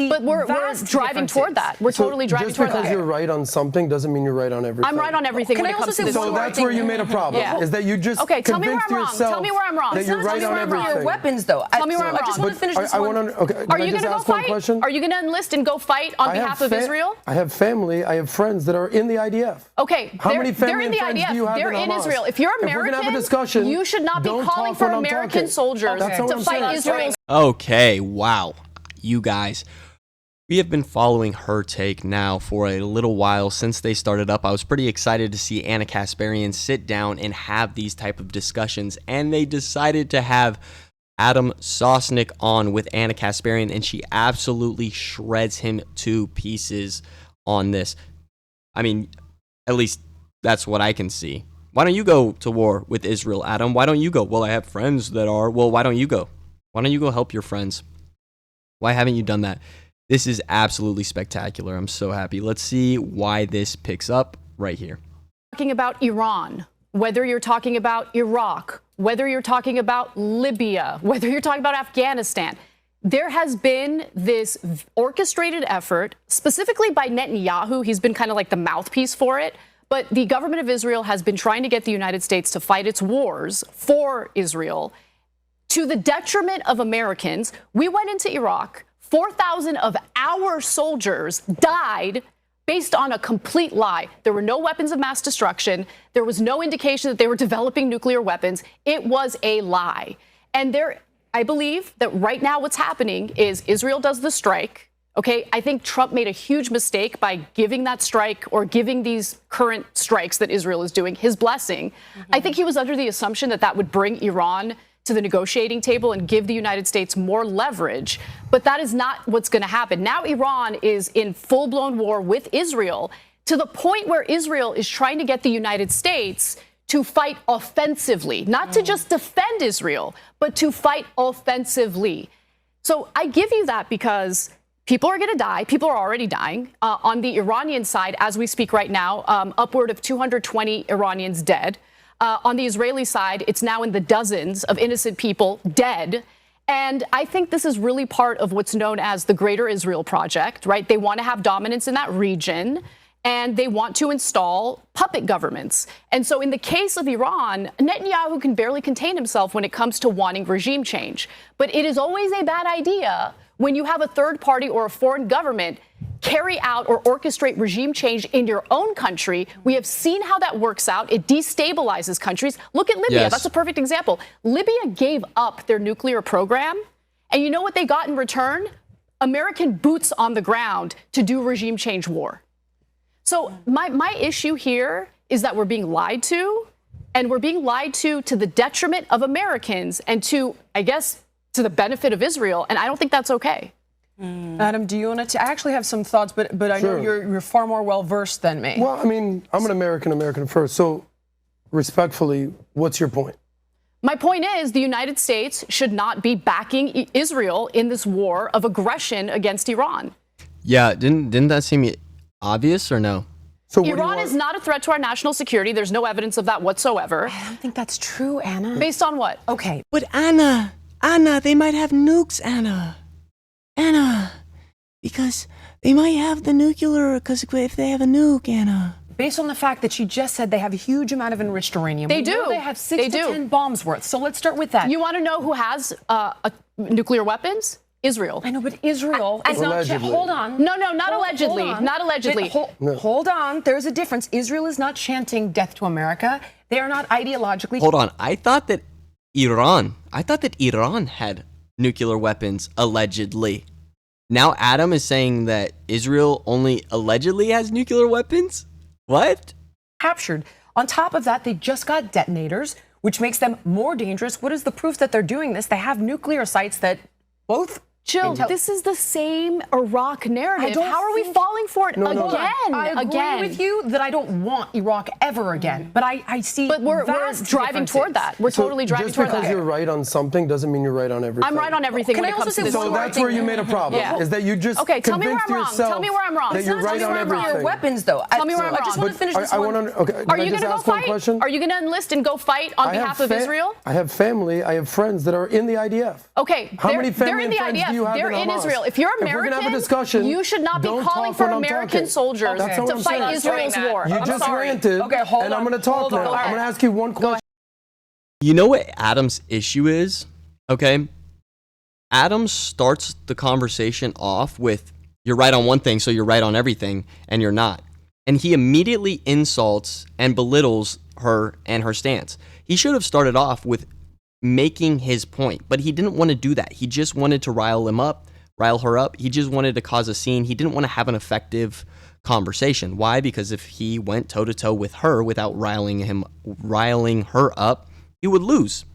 But we're driving toward that. We're totally driving toward that. Just because you're right on something doesn't mean you're right on everything. I'm right on everything when it comes to this. So that's where you made a problem, is that you just convinced yourself Tell me where I'm wrong. that you're right on everything. Your weapons, though. Tell me where I'm wrong. I just want to finish this one. Are you going to go fight? Are you going to enlist and go fight on behalf of Israel? I have family. I have friends that are in the IDF. Okay. How many family and friends do you have They're in Israel. If you're American, you should not be calling for American soldiers to fight Israel. Okay, wow. You guys. We have been following her take now for a little while since they started up. I was pretty excited to see Ana Kasparian sit down and have these type of discussions, and they decided to have Adam Sosnick on with Ana Kasparian, and she absolutely shreds him to pieces on this. I mean, at least that's what I can see. Why don't you go to war with Israel, Adam? Why don't you go? Well, I have friends that are. Well, why don't you go? Why don't you go help your friends? Why haven't you done that? This is absolutely spectacular. I'm so happy. Let's see why this picks up right here. Talking about Iran, whether you're talking about Iraq, whether you're talking about Libya, whether you're talking about Afghanistan, there has been this orchestrated effort, specifically by Netanyahu. He's been kind of like the mouthpiece for it. But the government of Israel has been trying to get the United States to fight its wars for Israel to the detriment of Americans. We went into Iraq. 4,000 of our soldiers died based on a complete lie. There were no weapons of mass destruction. There was no indication that they were developing nuclear weapons. It was a lie. And I believe that right now what's happening is Israel does the strike. Okay, I think Trump made a huge mistake by giving that strike or giving these current strikes that Israel is doing his blessing. I think he was under the assumption that that would bring Iran to the negotiating table and give the United States more leverage. But that is not what's going to happen. Now Iran is in full-blown war with Israel to the point where Israel is trying to get the United States to fight offensively, not to just defend Israel, but to fight offensively. So I give you that because people are going to die. People are already dying. On the Iranian side, as we speak right now, upward of 220 Iranians dead. On the Israeli side, it's now in the dozens of innocent people dead. And I think this is really part of what's known as the Greater Israel Project, right? They want to have dominance in that region, and they want to install puppet governments. And so in the case of Iran, Netanyahu can barely contain himself when it comes to wanting regime change. But it is always a bad idea when you have a third party or a foreign government carry out or orchestrate regime change in your own country. We have seen how that works out. It destabilizes countries. Look at Libya. Yes. That's a perfect example. Libya gave up their nuclear program. And you know what they got in return? American boots on the ground to do regime change war. So my issue here is that we're being lied to, and we're being lied to the detriment of Americans and to, I guess, to the benefit of Israel. And I don't think that's okay. Adam, do you want to? I actually have some thoughts, but I know you're far more well-versed than me. Well, I mean, I'm an American first. So respectfully, what's your point? My point is the United States should not be backing Israel in this war of aggression against Iran. Yeah, didn't that seem obvious or no? So Iran is not a threat to our national security. There's no evidence of that whatsoever. I don't think that's true, Anna. Based on what? Okay. But Anna, they might have nukes, Anna, because they might have the nuclear, because if they have a nuke, Anna. Based on the fact that she just said they have a huge amount of enriched uranium. They do. They have 6 to 10 bombs worth. So let's start with that. You want to know who has nuclear weapons? Israel. I know, but Israel is not. Hold on. No, not allegedly. Not allegedly. Hold on. There's a difference. Israel is not chanting death to America. They are not ideologically. Hold on. I thought that Iran had nuclear weapons, allegedly. Now Adam is saying that Israel only allegedly has nuclear weapons? What? Captured. On top of that, they just got detonators, which makes them more dangerous. What is the proof that they're doing this? They have nuclear sites that both... Jill, this is the same Iraq narrative. How are we falling for it again? I agree with you that I don't want Iraq ever again, but I see. But we're driving toward that. We're totally driving toward that. Just because you're right on something doesn't mean you're right on everything. I'm right on everything when it comes to this. So that's where you made a problem. Is that you just convinced yourself Tell me where I'm wrong. That you're right on everything. Your weapons, though. Tell me where I'm wrong. I just want to finish this one. Are you going to go fight? Are you going to enlist and go fight on behalf of Israel? I have family. I have friends that are in the IDF. Okay. How many family and friends do you you have They're in in Hamas. Israel. If you're If we're American, gonna have a discussion, you should not be don't calling talk for when I'm American talking. soldiers That's what to I'm fight saying. Israel's war. You I'm just sorry. ranted, Okay, hold and on. I'm going to talk Hold on. now. Go I'm ahead. going to ask you one question. You know what Adam's issue is? Okay. Adam starts the conversation off with, you're right on one thing, so you're right on everything, and you're not. And he immediately insults and belittles her and her stance. He should have started off with making his point, but he didn't want to do that. He just wanted to rile her up. He just wanted to cause a scene. He didn't want to have an effective conversation. Why? Because if he went toe to toe with her without riling her up, he would lose.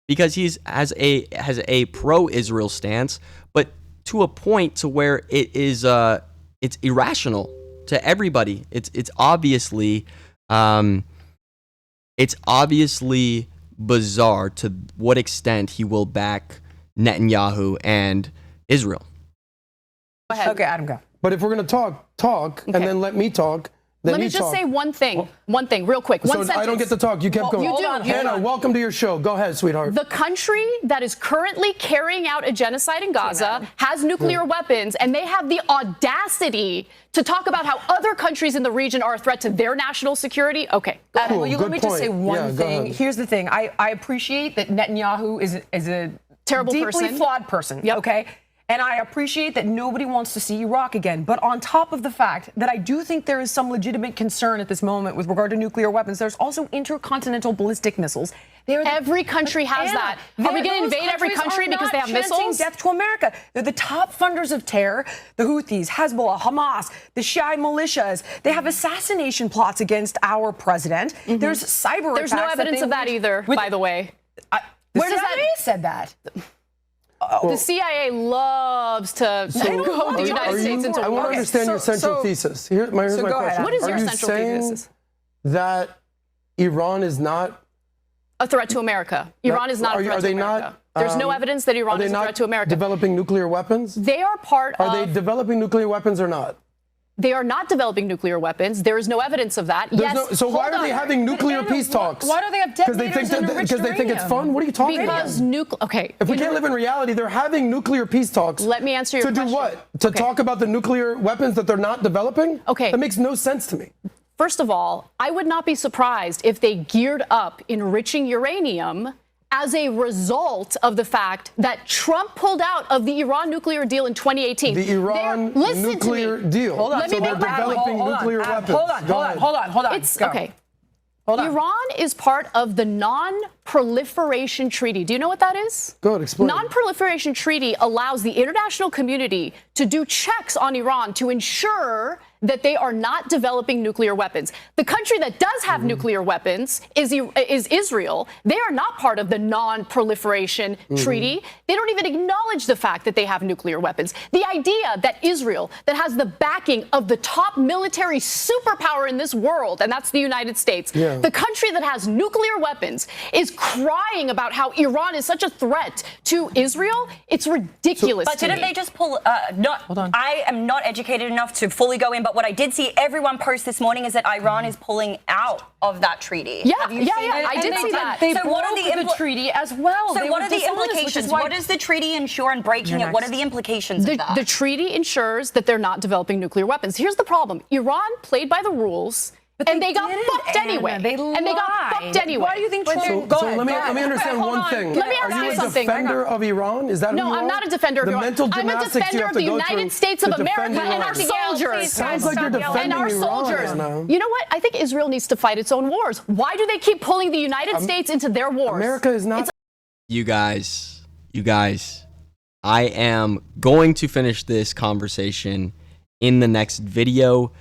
Because he has a pro-Israel stance, but to a point to where it's irrational to everybody. It's obviously bizarre to what extent he will back Netanyahu and Israel. Go ahead. Okay, Adam, go. But if we're going to talk, and then let me talk, then Let me you just talk. say one thing, real quick. One So sentence. I don't get to talk. You kept going. you do. Hannah, welcome to your show. Go ahead, sweetheart. The country that is currently carrying out a genocide in Gaza has nuclear weapons, and they have the audacity to talk about how other countries in the region are a threat to their national security. Okay. Adam, Cool, let good me just say point. one Yeah, go thing. ahead. Here's the thing. I appreciate that Netanyahu is a Terrible deeply person. flawed person. Yep. Okay. And I appreciate that nobody wants to see Iraq again. But on top of the fact that I do think there is some legitimate concern at this moment with regard to nuclear weapons, there's also intercontinental ballistic missiles. Every country has that. Are we going to invade every country because they have missiles? Death to America. They're the top funders of terror. The Houthis, Hezbollah, Hamas, the Shia militias. They have assassination plots against our president. There's cyber There's attacks. no evidence of that either, by the way. Where does that said that? The CIA loves to go the United States into I want to war. understand your central thesis. Here's my go ahead, question. What is your Are you central saying thesis? that Iran is not A threat to America. Iran is not a threat to America. There's no evidence that Iran is a threat to America. developing nuclear weapons? They are part of... Are they developing nuclear weapons or not? They are not developing nuclear weapons. There is no evidence of that. So why are they having nuclear peace talks? Why do they have Because they detonators think and enriched because they think it's uranium? fun. What are you talking Because about? okay. If we can't live in reality, they're having nuclear peace talks. Let me answer your to question. do what? To talk about the nuclear weapons that they're not developing? Okay. That makes no sense to me. First of all, I would not be surprised if they geared up enriching uranium as a result of the fact that Trump pulled out of the Iran nuclear deal in 2018. The Iran nuclear deal. Hold on. Let me so they're make my point. developing nuclear weapons. Hold on. It's Go. okay. Hold on. Iran is part of the Non-Proliferation Treaty. Do you know what that is? Go ahead, explain. Non-Proliferation Treaty allows the international community to do checks on Iran to ensure that they are not developing nuclear weapons. The country that does have nuclear weapons is Israel. They are not part of the Non-Proliferation Treaty. They don't even acknowledge the fact that they have nuclear weapons. The idea that Israel, that has the backing of the top military superpower in this world, and that's the United States, the country that has nuclear weapons, is crying about how Iran is such a threat to Israel, it's ridiculous. But didn't they just pull? Hold on. I am not educated enough to fully go in, but what I did see everyone post this morning is that Iran is pulling out of that treaty. Yeah, Have you yeah, seen yeah, it? I And did they see that. They So what are broke the treaty as well. So They what were are the dishonest, which is implications? why- What does the treaty ensure in breaking it? What are the implications of that? The treaty ensures that they're not developing nuclear weapons. Here's the problem. Iran played by the rules, and they got didn't, fucked Anna. anyway. They and they got lied. fucked anyway. Why do you think Trump? So let me understand Hold one on. thing. Let me ask Are you you a something. defender of Iran? Is that who No, you I'm are? not a defender of the Iran. mental I'm a gymnastics you defender have of to the go United through States to of America defend and Iran. our soldiers. Sounds like you're defending And our Iran, soldiers. Anna. You know what? I think Israel needs to fight its own wars. Why do they keep pulling the United States into their wars? America is not. You guys, I am going to finish this conversation in the next video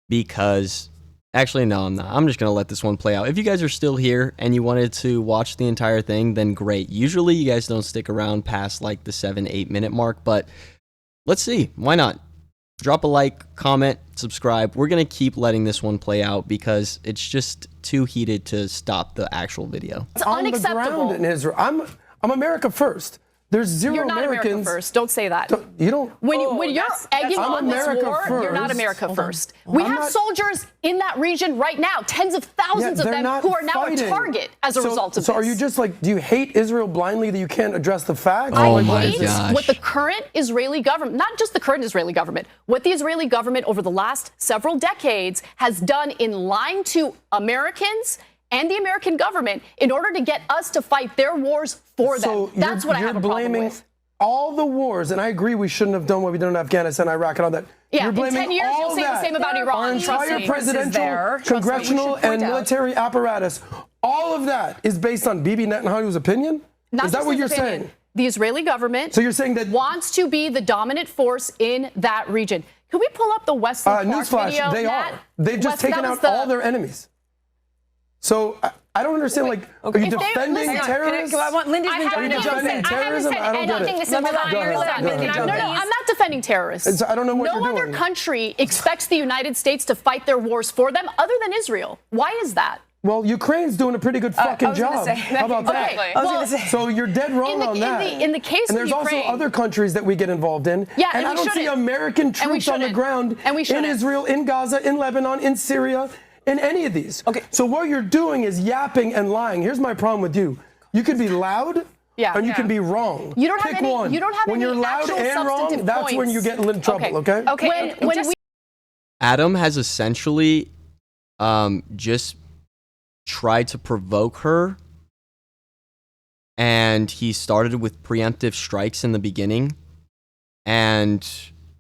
because, actually, no, I'm not. I'm just going to let this one play out. If you guys are still here and you wanted to watch the entire thing, then great. Usually you guys don't stick around past like the 7-8 minute mark, but let's see. Why not? Drop a like, comment, subscribe. We're going to keep letting this one play out because it's just too heated to stop the actual video. It's on unacceptable. the ground in Israel. I'm America first. There's zero You're not America Americans. first. Don't say that. You don't. When you're egging I'm on this America war, you're not first. America first. We I'm have not- soldiers in that region right now, tens of thousands of they're them not who are now fighting. a target as a result of So this. are you just like, do you hate Israel blindly that you can't address the facts? Oh I my hate gosh. what the current Israeli government, not just the current Israeli government, what the Israeli government over the last several decades has done in lying to Americans and the American government in order to get us to fight their wars for them. That's what I have a problem with. All the wars, and I agree we shouldn't have done what we did in Afghanistan, Iraq, and all that. Yeah, You're in blaming 10 years, all you'll say the that. same about Iran. Our Trust entire me. presidential, congressional, and military apparatus, all of that is based on Bibi Netanyahu's opinion? Not Is that just what his you're opinion. saying? The Israeli government So you're saying that wants to be the dominant force in that region. Can we pull up the Wesley Clark newsflash, video? they Matt? are. They've just Wes- taken that was out all their enemies. So I don't understand, like, are you If they- defending listen, terrorists? I want Lindy's I been haven't Are you even defending said- I haven't terrorism? said I don't get anything it. this entire Go ahead, time. go ahead, No, go No, ahead. I'm not defending terrorists. I don't know what no you're other doing. country expects the United States to fight their wars for them other than Israel. Why is that? Well, Ukraine's doing a pretty good fucking I was gonna job. say, How about that? Okay, I was well, gonna say. So you're dead wrong on that. in the case and of there's Ukraine, also other countries that we get involved in. Yeah, and and I we don't see shouldn't. American And we troops on the shouldn't. ground And we in shouldn't. Israel, in Gaza, in Lebanon, in Syria, in any of these. Okay. So what you're doing is yapping and lying. Here's my problem with you. You can be loud. Yeah. And you Yeah. can be wrong. You don't have Pick any- one. you don't have when any you're loud actual and wrong, substantive that's when points. you get in trouble, okay? Okay. when we Adam has essentially just tried to provoke her, and he started with preemptive strikes in the beginning. And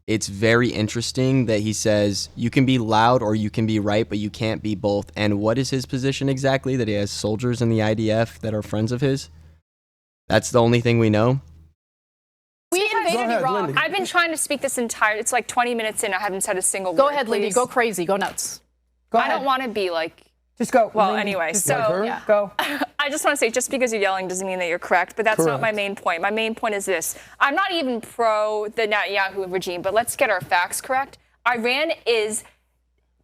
it's very interesting that he says you can be loud or you can be right, but you can't be both. And what is his position exactly? That he has soldiers in the IDF that are friends of his? That's the only thing we know? we Go invaded ahead, Iraq. Lindy. I've been trying to speak this entire, it's like 20 minutes in, I haven't said a single word. Go ahead, Lindy. please. Go crazy. Go nuts. Go I ahead. don't want to be like, Just go. well, Lindy, anyway, just so Like her? Yeah. go. I just want to say, just because you're yelling doesn't mean that you're correct, but that's not my Correct. main point. My main point is this. I'm not even pro the Netanyahu regime, but let's get our facts correct. Iran is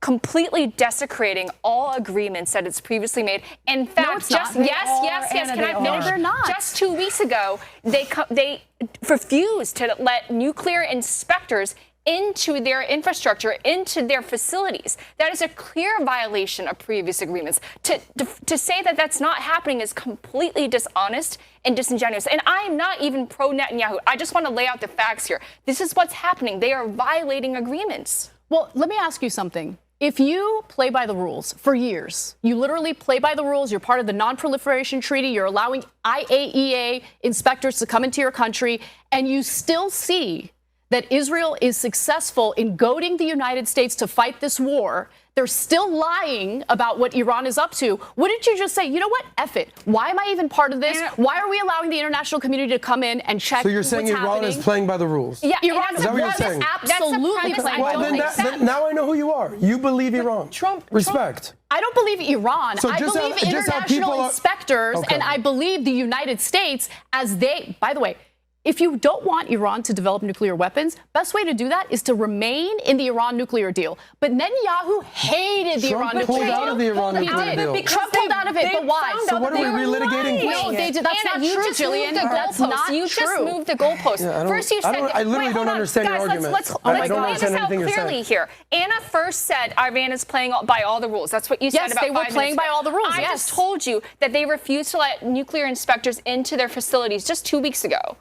completely desecrating all agreements that it's previously made. In fact, it's not. just They yes. Anna, Can they I are. finish? No, they're not. Just 2 weeks ago, they refused to let nuclear inspectors into their infrastructure, into their facilities. That is a clear violation of previous agreements. To say that that's not happening is completely dishonest and disingenuous. And I am not even pro Netanyahu. I just want to lay out the facts here. This is what's happening. They are violating agreements. Well, let me ask you something. If you play by the rules for years, you literally play by the rules, you're part of the Non-Proliferation Treaty, you're allowing IAEA inspectors to come into your country, and you still see that Israel is successful in goading the United States to fight this war, they're still lying about what Iran is up to. Wouldn't you just say, you know what, F it. Why am I even part of this? Why are we allowing the international community to come in and check So you're saying what's Iran happening? is playing by the rules? Yeah, Iran Is that what you're was saying? absolutely That's the premise. playing I by the don't rules. then now I know who you are. You believe Iran. Respect. I don't believe Iran. So I just believe how- just how people international are- inspectors, Okay. and I believe the United States as they, by the way, if you don't want Iran to develop nuclear weapons, best way to do that is to remain in the Iran nuclear deal. But Netanyahu hated the Trump Iran pulled nuclear out deal. of the Iran He nuclear did. deal. Trump pulled out of it, but why? So what are we relitigating? No, they did. That's Anna, not you true, just Jillian. moved the That's goalpost. not You true. just moved the goalpost. Yeah, I don't- First you I said, don't- I literally wait, don't hold on. understand your Guys, argument. Let's I let's don't lay understand this out anything you're clearly saying. here. Anna first said Iran is playing by all the rules. That's what you said Yes, about they were 5 playing minutes by all the rules, I yes. just told you that they refused to let nuclear inspectors into their facilities just 2 weeks ago.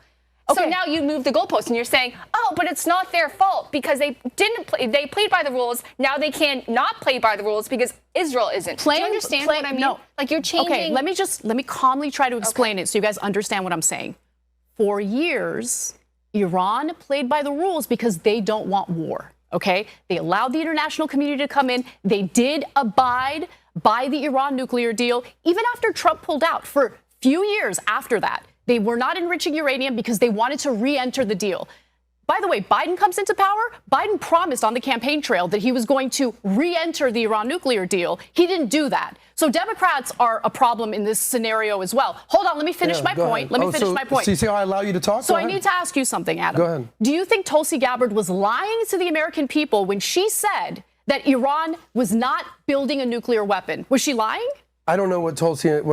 So Okay. now you moved the goalpost and you're saying, oh, but it's not their fault because they didn't play. They played by the rules. Now they can not play by the rules because Israel isn't. Do you understand what I mean? No. Like you're changing. Okay, let me calmly try to explain it so you guys understand what I'm saying. For years, Iran played by the rules because they don't want war. Okay? They allowed the international community to come in. They did abide by the Iran nuclear deal, even after Trump pulled out. For a few years after that, they were not enriching uranium because they wanted to re-enter the deal. By the way, Biden comes into power. Biden promised on the campaign trail that he was going to re-enter the Iran nuclear deal. He didn't do that. So Democrats are a problem in this scenario as well. Hold on, let me finish my Go point. ahead. Let me finish my point. So you see how I allow you to talk? So Go I ahead. need to ask you something, Adam. Go ahead. Do you think Tulsi Gabbard was lying to the American people when she said that Iran was not building a nuclear weapon? Was she lying? I don't know what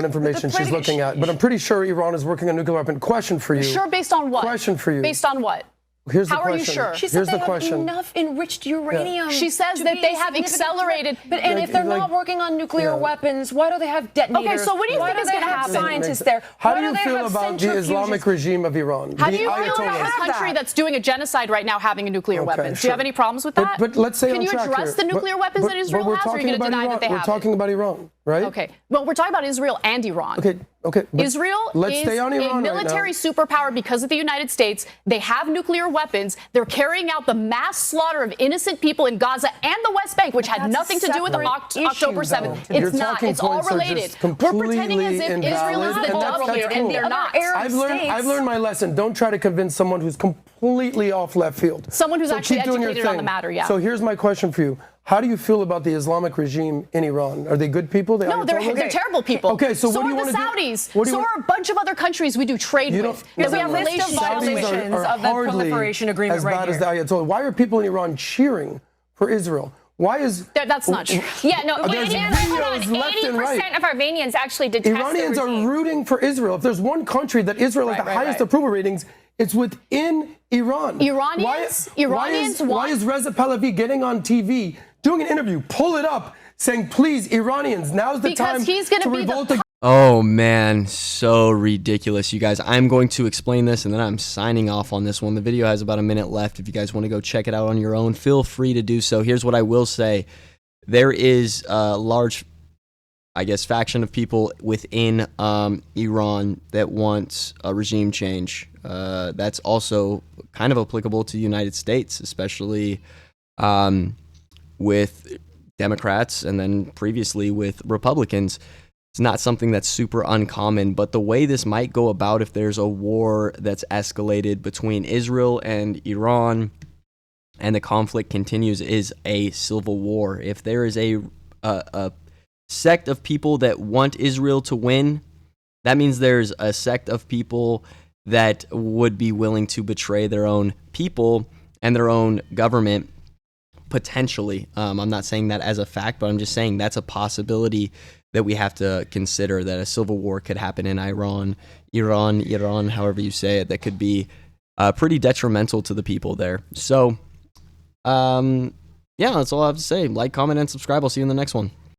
information she's looking at, but I'm pretty sure Iran is working on a nuclear weapon. Question for you. Sure, based on what? Question for you. Based on what? Here's the How question. are you sure? She said they have enough enriched uranium. She says that they have accelerated. But and if they're not working on nuclear weapons, why do they have detonators? Okay, so what do you think is going to happen? Scientists there. How do you feel about the Islamic regime of Iran? How do you feel about a country that's doing a genocide right now having a nuclear weapons? Do you have any problems with that? But let's say can you address the nuclear weapons that Israel has, or are you going to deny that they have? We're talking about Iran, right? Okay. Well, we're talking about Israel and Iran. Okay. Israel is a military superpower because of the United States. They have nuclear weapons. They're carrying out the mass slaughter of innocent people in Gaza and the West Bank, which had nothing to do with October 7th. It's not. It's all related. We're pretending as if Israel is the devil here, and they're not. I've learned my lesson. Don't try to convince someone who's completely off left field. Someone who's actually educated on the matter, yeah. So here's my question for you. How do you feel about the Islamic regime in Iran? Are they good people? No, they're terrible people. Okay, so what do you want to do? So are the Saudis. So are a bunch of other countries we do trade with. There's a list of violations of the proliferation agreement right here. As bad as the Ayatollah. Why are people in Iran cheering for Israel? Why is that's not true? Yeah, no. There's Hold on. 80% of Armenians actually detest Iranians are rooting for Israel. If there's one country that Israel has the highest approval ratings, it's within Iran. Iranians why is Reza Pahlavi getting on TV, doing an interview, pull it up, saying, please, Iranians, now's the time to revolt against. Oh man, so ridiculous, you guys. I'm going to explain this and then I'm signing off on this one. The video has about a minute left. If you guys want to go check it out on your own, feel free to do so. Here's what I will say. There is a large, I guess, faction of people within Iran that wants a regime change. That's also kind of applicable to the United States, especially with Democrats and then previously with Republicans. It's not something that's super uncommon, but the way this might go about if there's a war that's escalated between Israel and Iran and the conflict continues is a civil war. If there is a sect of people that want Israel to win, that means there's a sect of people that would be willing to betray their own people and their own government, potentially. I'm not saying that as a fact, but I'm just saying that's a possibility that we have to consider, that a civil war could happen in Iran, however you say it, that could be pretty detrimental to the people there. So, yeah, that's all I have to say. Like, comment, and subscribe. I'll see you in the next one.